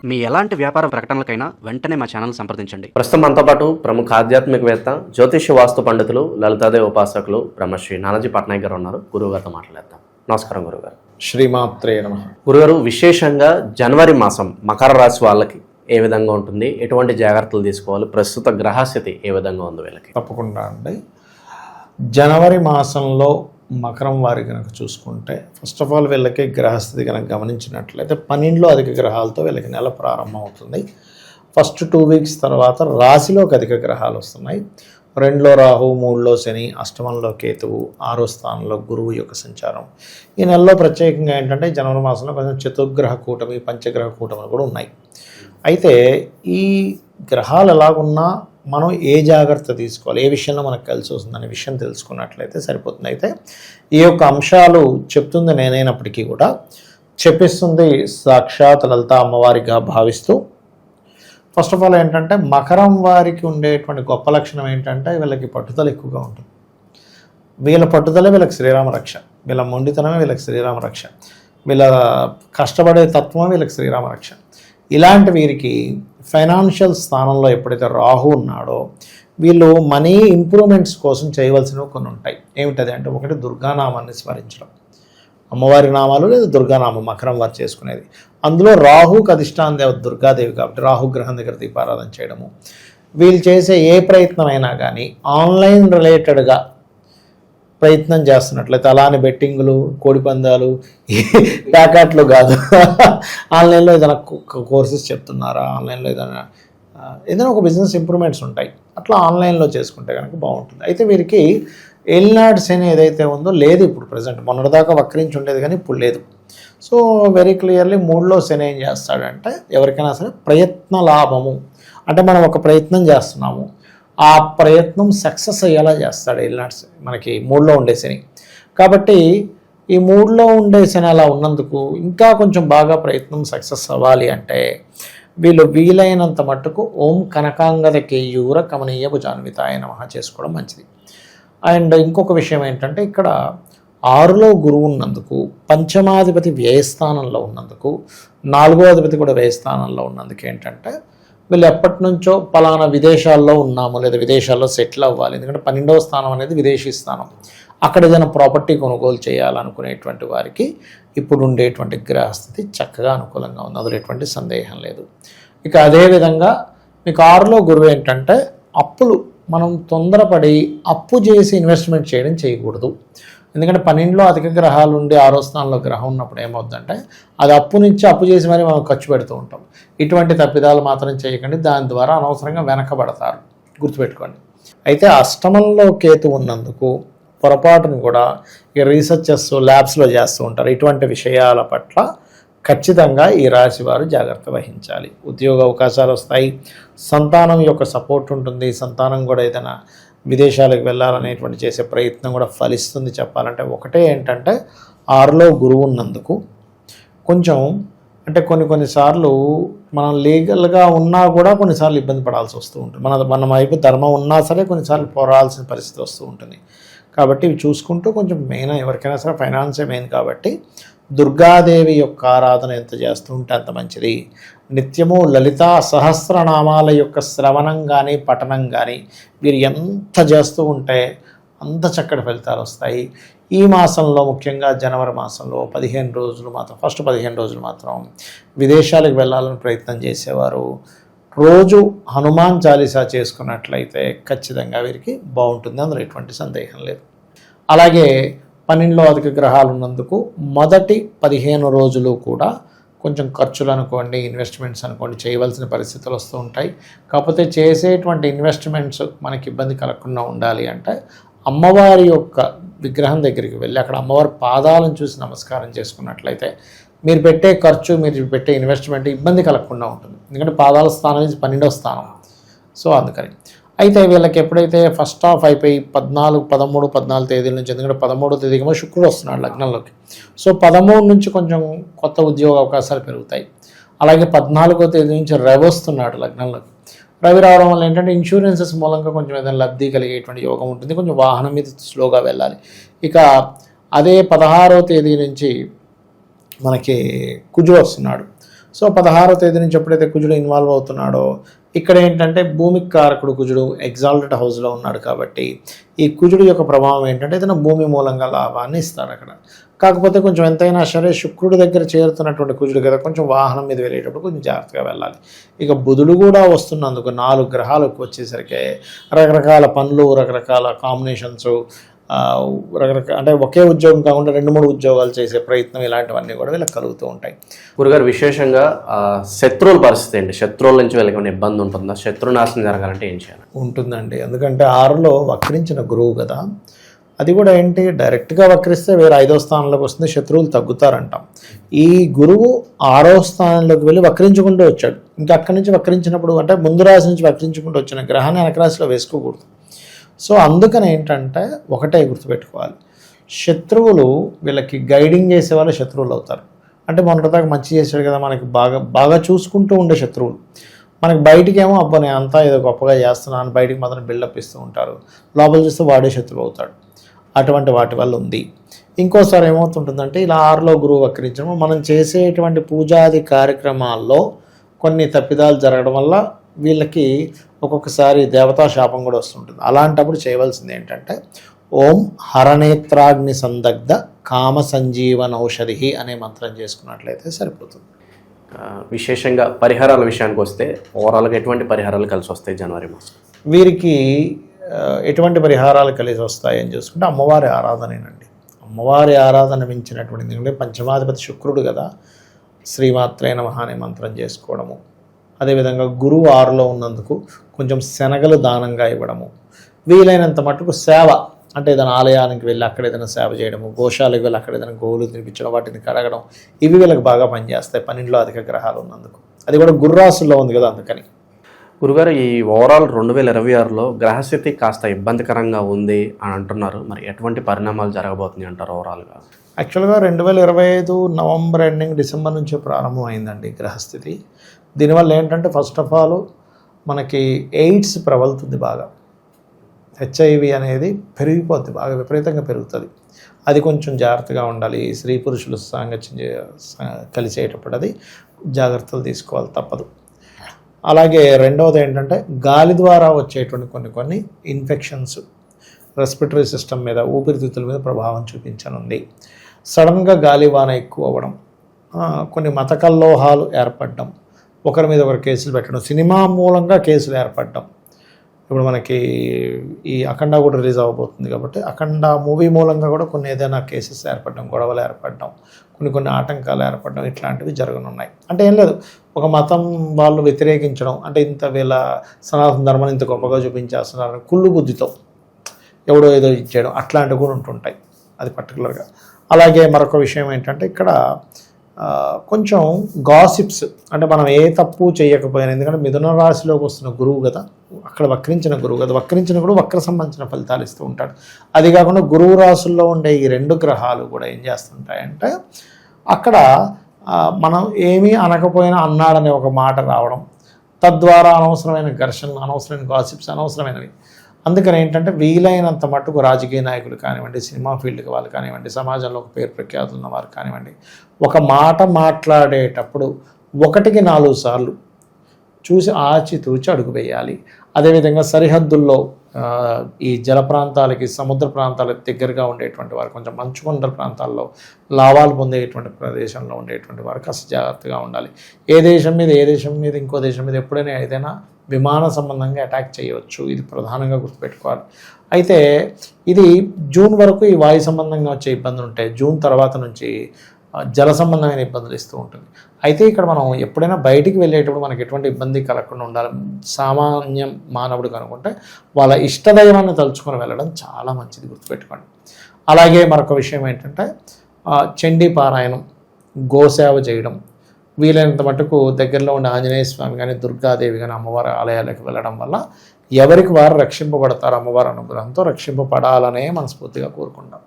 మీ ఎలాంటి వ్యాపార ప్రకటనలకైనా వెంటనే మా ఛానల్ సంప్రదించండి. ప్రస్తుతం మనతో పాటు ప్రముఖ ఆధ్యాత్మికవేత్త, జ్యోతిష్య వాస్తు పండితులు, లలితాదేవి ఉపాసకులు బ్రహ్మశ్రీ నానాజీ పట్నాయక్ గారు ఉన్నారు. గురువుగారితో మాట్లాడేద్దాం. నమస్కారం గురుగారు. శ్రీమాత్రే నమః. గురుగారు, విశేషంగా జనవరి మాసం మకర రాశి వాళ్ళకి ఏ విధంగా ఉంటుంది, ఎటువంటి జాగ్రత్తలు తీసుకోవాలి, ప్రస్తుత గ్రహస్థితి ఏ విధంగా ఉంది వీళ్ళకి? తప్పకుండా అండి. జనవరి మాసంలో మకరం వారి కనుక చూసుకుంటే, ఫస్ట్ ఆఫ్ ఆల్ వీళ్ళకి గ్రహస్థితి కనుక గమనించినట్లయితే 12లో అధిక గ్రహాలతో వీళ్ళకి నెల ప్రారంభం అవుతుంది. ఫస్ట్ 2 వీక్స్ తర్వాత రాశిలోకి అధిక గ్రహాలు వస్తున్నాయి. 2లో రాహు, 3లో శని, అష్టమంలో కేతువు, 6వ స్థానంలో గురువు యొక్క సంచారం. ఈ నెలలో ప్రత్యేకంగా ఏంటంటే జనవరి మాసంలో కొంచెం చతుర్గ్రహ కూటమి, పంచగ్రహ కూటములు కూడా ఉన్నాయి. అయితే ఈ గ్రహాలు ఎలాగున్నా మనం ఏ జాగ్రత్త తీసుకోవాలి, ఏ విషయంలో మనకు కలిసి వస్తుందనే విషయం తెలుసుకున్నట్లయితే సరిపోతుంది. అయితే ఈ యొక్క అంశాలు చెప్తుంది నేనైనప్పటికీ కూడా చెప్పిస్తుంది సాక్షాత్ లలిత అమ్మవారిగా భావిస్తూ, ఫస్ట్ ఆఫ్ ఆల్ ఏంటంటే మకరం వారికి ఉండేటువంటి గొప్ప లక్షణం ఏంటంటే వీళ్ళకి పట్టుదల ఎక్కువగా ఉంటుంది. వీళ్ళ పట్టుదలే వీళ్ళకి శ్రీరామ రక్ష, వీళ్ళ మొండితనమే వీళ్ళకి శ్రీరామ రక్ష, వీళ్ళ కష్టపడే తత్వమే వీళ్ళకి శ్రీరామ రక్ష. ఇలాంటి వీరికి ఫైనాన్షియల్ స్థానంలో ఎప్పుడైతే రాహు ఉన్నాడో వీళ్ళు మనీ ఇంప్రూవ్మెంట్స్ కోసం చేయవలసినవి కొన్ని ఉంటాయి. ఏమిటది అంటే, ఒకటి దుర్గానామాన్ని స్మరించడం, అమ్మవారి నామాలు లేదా దుర్గానామం మకరం వారు చేసుకునేది. అందులో రాహుకి అధిష్టాన దేవత దుర్గాదేవి కాబట్టి రాహుగ్రహం దగ్గర దీపారాధన చేయడము. వీళ్ళు చేసే ఏ ప్రయత్నమైనా కానీ ఆన్లైన్ రిలేటెడ్గా ప్రయత్నం చేస్తున్నట్లయితే, అలానే బెట్టింగులు, కోడిపందాలు, ప్యాకెట్లు కాదు, ఆన్లైన్లో ఏదైనా కోర్సెస్ చెప్తున్నారా, ఆన్లైన్లో ఏదైనా ఒక బిజినెస్ ఇంప్రూవ్మెంట్స్ ఉంటాయి, అట్లా ఆన్లైన్లో చేసుకుంటే కనుక బాగుంటుంది. అయితే వీరికి ఏలినాడు శని ఏదైతే ఉందో లేదు ఇప్పుడు ప్రజెంట్, మొన్నటిదాకా వక్రించి ఉండేది కానీ ఇప్పుడు లేదు. సో వెరీ క్లియర్లీ 3లో శని ఏం చేస్తాడంటే, ఎవరికైనా సరే ప్రయత్న లాభము అంటే మనం ఒక ప్రయత్నం చేస్తున్నాము, ఆ ప్రయత్నం సక్సెస్ అయ్యేలా చేస్తాడు ఏలినాడు మనకి 3లో ఉండే శని. కాబట్టి ఈ 3లో ఉండే శని అలా ఉన్నందుకు ఇంకా కొంచెం బాగా ప్రయత్నం సక్సెస్ అవ్వాలి అంటే వీళ్ళు వీలైనంత మట్టుకు ఓం కనకాంగద కేయూర కమనీయ భుజాన్వితాయ నమః చేసుకోవడం మంచిది. అండ్ ఇంకొక విషయం ఏంటంటే, ఇక్కడ 6లో గురువు ఉన్నందుకు, పంచమాధిపతి వ్యయస్థానంలో ఉన్నందుకు, 4వ అధిపతి కూడా వ్యయస్థానంలో ఉన్నందుకు ఏంటంటే వీళ్ళు ఎప్పటి నుంచో పలానా విదేశాల్లో ఉన్నాము లేదా విదేశాల్లో సెటిల్ అవ్వాలి, ఎందుకంటే 12వ స్థానం అనేది విదేశీ స్థానం, అక్కడ ఏదైనా ప్రాపర్టీ కొనుగోలు చేయాలనుకునేటువంటి వారికి ఇప్పుడు ఉండేటువంటి గ్రహస్థితి చక్కగా అనుకూలంగా ఉంది, అందులో ఎటువంటి సందేహం లేదు. ఇక అదేవిధంగా మీకు 6లో గురువు ఏంటంటే, అప్పులు మనం తొందరపడి అప్పు చేసి ఇన్వెస్ట్మెంట్ చేయకూడదు. ఎందుకంటే 12లో అధిక గ్రహాలు ఉండి 6వ స్థానంలో గ్రహం ఉన్నప్పుడు ఏమవుతుందంటే అది అప్పు నుంచి అప్పు చేసి మరి మనం ఖర్చు పెడుతూ ఉంటాం. ఇటువంటి తప్పిదాలు మాత్రం చేయకండి, దాని ద్వారా అనవసరంగా వెనకబడతారు, గుర్తుపెట్టుకోండి. అయితే అష్టమంలో కేతు ఉన్నందుకు పొరపాటును కూడా ఈ రీసెర్చెస్ ల్యాబ్స్లో చేస్తూ ఉంటారు. ఇటువంటి విషయాల పట్ల ఖచ్చితంగా ఈ రాశి వారు జాగ్రత్త వహించాలి. ఉద్యోగ అవకాశాలు వస్తాయి, సంతానం యొక్క సపోర్ట్ ఉంటుంది, సంతానం కూడా ఏదైనా విదేశాలకు వెళ్ళాలనేటువంటి చేసే ప్రయత్నం కూడా ఫలిస్తుంది. చెప్పాలంటే ఒకటే ఏంటంటే 6లో గురువు ఉన్నందుకు కొంచెం అంటే కొన్నిసార్లు మనం లీగల్గా ఉన్నా కూడా కొన్నిసార్లు ఇబ్బంది పడాల్సి వస్తూ ఉంటుంది. మన వైపు ధర్మం ఉన్నా సరే కొన్నిసార్లు పోరాడాల్సిన పరిస్థితి వస్తూ ఉంటుంది. కాబట్టి ఇవి చూసుకుంటూ కొంచెం మెయిన్, ఎవరికైనా సరే ఫైనాన్సే మెయిన్ కాబట్టి దుర్గాదేవి యొక్క ఆరాధన ఎంత చేస్తూ ఉంటే అంత మంచిది. నిత్యము లలితా సహస్రనామాల యొక్క శ్రవణం కానీ పఠనం కానీ వీరు ఎంత చేస్తూ ఉంటే అంత చక్కటి ఫలితాలు వస్తాయి. ఈ మాసంలో ముఖ్యంగా జనవరి మాసంలో 15 రోజులు మాత్రం, ఫస్ట్ 15 రోజులు మాత్రం విదేశాలకు వెళ్ళాలని ప్రయత్నం చేసేవారు రోజు హనుమాన్ చాలీసా చేసుకున్నట్లయితే ఖచ్చితంగా వీరికి బాగుంటుంది, అందులో ఎటువంటి సందేహం లేదు. అలాగే 12లో అధిక గ్రహాలు ఉన్నందుకు మొదటి 15 రోజులు కూడా కొంచెం ఖర్చులు అనుకోండి, ఇన్వెస్ట్మెంట్స్ అనుకోండి చేయవలసిన పరిస్థితులు వస్తూ ఉంటాయి. కాకపోతే చేసేటువంటి ఇన్వెస్ట్మెంట్స్ మనకి ఇబ్బంది కలగకుండా ఉండాలి అంటే అమ్మవారి యొక్క విగ్రహం దగ్గరికి వెళ్ళి అక్కడ అమ్మవారి పాదాలను చూసి నమస్కారం చేసుకున్నట్లయితే మీరు పెట్టే ఖర్చు, మీరు పెట్టే ఇన్వెస్ట్మెంట్ ఇబ్బంది కలగకుండా ఉంటుంది. ఎందుకంటే పాదాల స్థానం నుంచి 12వ స్థానం, సో అందుకని. అయితే వీళ్ళకి ఎప్పుడైతే ఫస్ట్ హాఫ్ అయిపోయి 14, 13, 14 తేదీల నుంచి, ఎందుకంటే 13వ తేదీకి శుక్రుడు వస్తున్నాడు లగ్నంలోకి, సో 13 నుంచి కొంచెం కొత్త ఉద్యోగ అవకాశాలు పెరుగుతాయి. అలాగే 14వ తేదీ నుంచి రవి వస్తున్నాడు లగ్నంలోకి. రవి రావడం వల్ల ఏంటంటే ఇన్సూరెన్సెస్ మూలంగా కొంచెం ఏదైనా లబ్ధి కలిగేటువంటి యోగం ఉంటుంది, కొంచెం వాహనం మీద స్లోగా వెళ్ళాలి. ఇక అదే 16వ తేదీ నుంచి మనకి కుజుడు వస్తున్నాడు. సో 16వ తేదీ నుంచి ఎప్పుడైతే కుజుడు ఇన్వాల్వ్ అవుతున్నాడో ఇక్కడ ఏంటంటే భూమికి కారకుడు కుజుడు ఎగ్జాల్టెడ్ హౌస్లో ఉన్నాడు కాబట్టి ఈ కుజుడు యొక్క ప్రభావం ఏంటంటే ఏదైనా భూమి మూలంగా లాభాన్ని ఇస్తాడు అక్కడ. కాకపోతే కొంచెం ఎంతైనా సరే శుక్రుడి దగ్గర చేరుతున్నటువంటి కుజుడు కదా, కొంచెం వాహనం మీద వెళ్ళేటప్పుడు కొంచెం జాగ్రత్తగా వెళ్ళాలి. ఇక బుధుడు కూడా వస్తున్నందుకు 4 గ్రహాలకు వచ్చేసరికి రకరకాల పనులు, రకరకాల కాంబినేషన్స్, రకరకాల అంటే ఒకే ఉద్యోగం కాకుండా 2-3 ఉద్యోగాలు చేసే ప్రయత్నం, ఇలాంటివన్నీ కూడా వీళ్ళకి కలుగుతూ ఉంటాయి. గురుగారు విశేషంగా శత్రువుల పరిస్థితి ఏంటి? శత్రువుల నుంచి వీళ్ళకి ఏమైనా ఇబ్బంది ఉంటుందా? శత్రునాశనం జరగాలంటే ఏం చేయాలి? ఉంటుందండి, ఎందుకంటే 6లో వక్రించిన గురువు కదా, అది కూడా ఏంటి డైరెక్ట్గా వక్రిస్తే వేరే 5వ స్థానంలోకి వస్తుంది, శత్రువులు తగ్గుతారంటాం. ఈ గురువు 6వ స్థానంలోకి వెళ్ళి వక్రించుకుంటూ వచ్చాడు. ఇంకా అక్కడి నుంచి వక్రించినప్పుడు అంటే ముందు రాశి నుంచి వక్రించుకుంటూ వచ్చిన గ్రహాన్ని వెనక రాశిలో వేసుకోకూడదు. సో అందుకని ఏంటంటే ఒకటే గుర్తుపెట్టుకోవాలి, శత్రువులు వీళ్ళకి గైడింగ్ చేసే వాళ్ళు శత్రువులు అవుతారు. అంటే మొన్నటిదాకా మంచి చేశాడు కదా, మనకి బాగా చూసుకుంటూ ఉండే శత్రువులు. మనకి బయటికేమో అబ్బా నేను అంతా ఏదో గొప్పగా చేస్తున్నాను బయటికి మాత్రం బిల్డప్ ఇస్తూ ఉంటారు, లోపల చూస్తే వాడే శత్రువు అవుతాడు. అటువంటి వాటి వల్ల ఉంది. ఇంకోసారి ఏమవుతుంటుందంటే ఇలా 6లో గురువు వక్రించడం, మనం చేసేటువంటి పూజాది కార్యక్రమాల్లో కొన్ని తప్పిదాలు జరగడం వల్ల వీళ్ళకి ఒక్కొక్కసారి దేవతా శాపం కూడా వస్తుంటుంది. అలాంటప్పుడు చేయవలసింది ఏంటంటే ఓం హరనేత్రాగ్ని సందగ్ధ కామ సంజీవన ఔషధి అనే మంత్రం చేసుకున్నట్లయితే సరిపోతుంది. విశేషంగా పరిహారాల విషయానికి వస్తే ఓవరాల్గా ఎటువంటి పరిహారాలు కలిసి వస్తాయి జనవరి మాసం? వీరికి ఎటువంటి పరిహారాలు కలిసి వస్తాయని చూసుకుంటే అమ్మవారి ఆరాధనేనండి. అమ్మవారి ఆరాధన మించినటువంటిది, ఎందుకంటే పంచమాధిపతి శుక్రుడు కదా, శ్రీమాత్రే నమః అనే మంత్రం చేసుకోవడము, అదేవిధంగా గురువు 6లో ఉన్నందుకు కొంచెం శనగలు దానంగా ఇవ్వడము, వీలైనంత మటుకు సేవ అంటే ఏదైనా ఆలయానికి వెళ్ళి అక్కడ ఏదైనా సేవ చేయడము, గోశాలకు వెళ్ళి అక్కడ ఏదైనా గోవులు తినిపించడం, వాటిని కడగడం, ఇవి వీళ్ళకి బాగా పనిచేస్తాయి 12లో అధిక గ్రహాలు ఉన్నందుకు. అది కూడా గుర్రాసుల్లో ఉంది కదా, అందుకని. గురుగారు ఈ ఓవరాల్ 2026లో గ్రహస్థితి కాస్త ఇబ్బందికరంగా ఉంది అని అంటున్నారు. మరి ఎటువంటి పరిణామాలు జరగబోతున్నాయి అంటారు ఓవరాల్గా? యాక్చువల్గా 2025 నవంబర్ ఎండింగ్ డిసెంబర్ నుంచే ప్రారంభం అయిందండి గ్రహస్థితి. దీనివల్ల ఏంటంటే ఫస్ట్ ఆఫ్ ఆల్ మనకి ఎయిడ్స్ ప్రబలుతుంది బాగా, హెచ్ఐవి అనేది పెరిగిపోద్ది, బాగా విపరీతంగా పెరుగుతుంది. అది కొంచెం జాగ్రత్తగా ఉండాలి. స్త్రీ పురుషులు సాంగత్యం కలిసేటప్పుడు అది జాగ్రత్తలు తీసుకోవాలి, తప్పదు. అలాగే రెండవది ఏంటంటే గాలి ద్వారా వచ్చేటువంటి కొన్ని ఇన్ఫెక్షన్స్ రెస్పిరేటరీ సిస్టమ్ మీద, ఊపిరితిత్తుల మీద ప్రభావం చూపించనుంది. సడన్గా గాలివాన ఎక్కువ అవ్వడం, కొన్ని మత కల్లోహాలు ఏర్పడడం, ఒకరి మీద ఒకరు కేసులు పెట్టడం, సినిమా మూలంగా కేసులు ఏర్పడడం. ఇప్పుడు మనకి ఈ అఖండ కూడా రిలీజ్ అవ్వబోతుంది కాబట్టి అఖండ మూవీ మూలంగా కూడా కొన్ని ఏదైనా కేసెస్ ఏర్పడడం, గొడవలు ఏర్పడడం, కొన్ని ఆటంకాలు ఏర్పడడం, ఇట్లాంటివి జరగనున్నాయి. అంటే ఏం లేదు, ఒక మతం వాళ్ళు వ్యతిరేకించడం, అంటే ఇంత వీళ్ళ సనాతన ధర్మాన్ని ఇంత గొప్పగా చూపించేస్తున్నారని కుళ్ళు బుద్ధితో ఎవడో ఏదో ఇచ్చేయడం, అట్లాంటివి కూడా ఉంటుంటాయి. అది పర్టికులర్గా. అలాగే మరొక విషయం ఏంటంటే ఇక్కడ కొంచెం గాసిప్స్, అంటే మనం ఏ తప్పు చేయకపోయినా, ఎందుకంటే మిథున రాశిలోకి వస్తున్న గురువు కదా, అక్కడ వక్రించిన గురువు కదా, వక్రించిన కూడా వక్ర సంబంధించిన ఫలితాలు ఇస్తూ ఉంటాడు. అది కాకుండా గురువు రాశుల్లో ఉండే ఈ 2 గ్రహాలు కూడా ఏం చేస్తుంటాయంటే అక్కడ మనం ఏమీ అనకపోయినా అన్నాడనే ఒక మాట రావడం, తద్వారా అనవసరమైన ఘర్షణలు, అనవసరమైన గాసిప్స్, అనవసరమైనవి. అందుకని ఏంటంటే వీలైనంత మట్టుకు రాజకీయ నాయకులు కానివ్వండి, సినిమా ఫీల్డ్కి వాళ్ళు కానివ్వండి, సమాజంలో ఒక పేరు ప్రఖ్యాతులు ఉన్న వారు కానివ్వండి, ఒక మాట మాట్లాడేటప్పుడు 1కి 4 సార్లు చూసి ఆచితూచి అడుగు వేయాలి. అదేవిధంగా సరిహద్దుల్లో ఈ జల ప్రాంతాలకి, సముద్ర ప్రాంతాలకు దగ్గరగా ఉండేటువంటి వారు, కొంచెం మంచుకొండల ప్రాంతాల్లో లాభాలు పొందేటువంటి ప్రదేశంలో ఉండేటువంటి వారు కాస్త జాగ్రత్తగా ఉండాలి. ఏ దేశం మీద ఇంకో దేశం మీద ఎప్పుడైనా ఏదైనా విమాన సంబంధంగా అటాక్ చేయవచ్చు, ఇది ప్రధానంగా గుర్తుపెట్టుకోవాలి. అయితే ఇది జూన్ వరకు ఈ వాయు సంబంధంగా వచ్చే ఇబ్బందులు ఉంటాయి. జూన్ తర్వాత నుంచి జల సంబంధమైన ఇబ్బందులు ఇస్తూ ఉంటుంది. అయితే ఇక్కడ మనం ఎప్పుడైనా బయటికి వెళ్ళేటప్పుడు మనకి ఎటువంటి ఇబ్బంది కలగకుండా ఉండాలి. సామాన్య మానవుడు కనుకుంటే వాళ్ళ ఇష్టదైవాన్ని తలుచుకొని వెళ్ళడం చాలా మంచిది, గుర్తుపెట్టుకోండి. అలాగే మరొక విషయం ఏంటంటే చండీ పారాయణం, గోసేవ చేయడం, వీలైనంత మటుకు దగ్గరలో ఉండే ఆంజనేయ స్వామి కానీ, దుర్గాదేవి కానీ అమ్మవారి ఆలయాలకు వెళ్ళడం వల్ల ఎవరికి వారు రక్షింపబడతారు, అమ్మవారి అనుగ్రహంతో రక్షింపబడాలనే మనస్ఫూర్తిగా కోరుకుంటాం.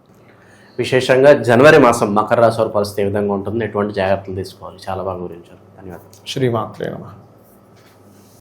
విశేషంగా జనవరి మాసం మకర రాశి వారి పరిస్థితి ఏ విధంగా ఉంటుంది, ఎటువంటి జాగ్రత్తలు తీసుకోవాలి, చాలా బాగా వివరించారు. ధన్యవాదాలు. శ్రీమాత్రే నమః.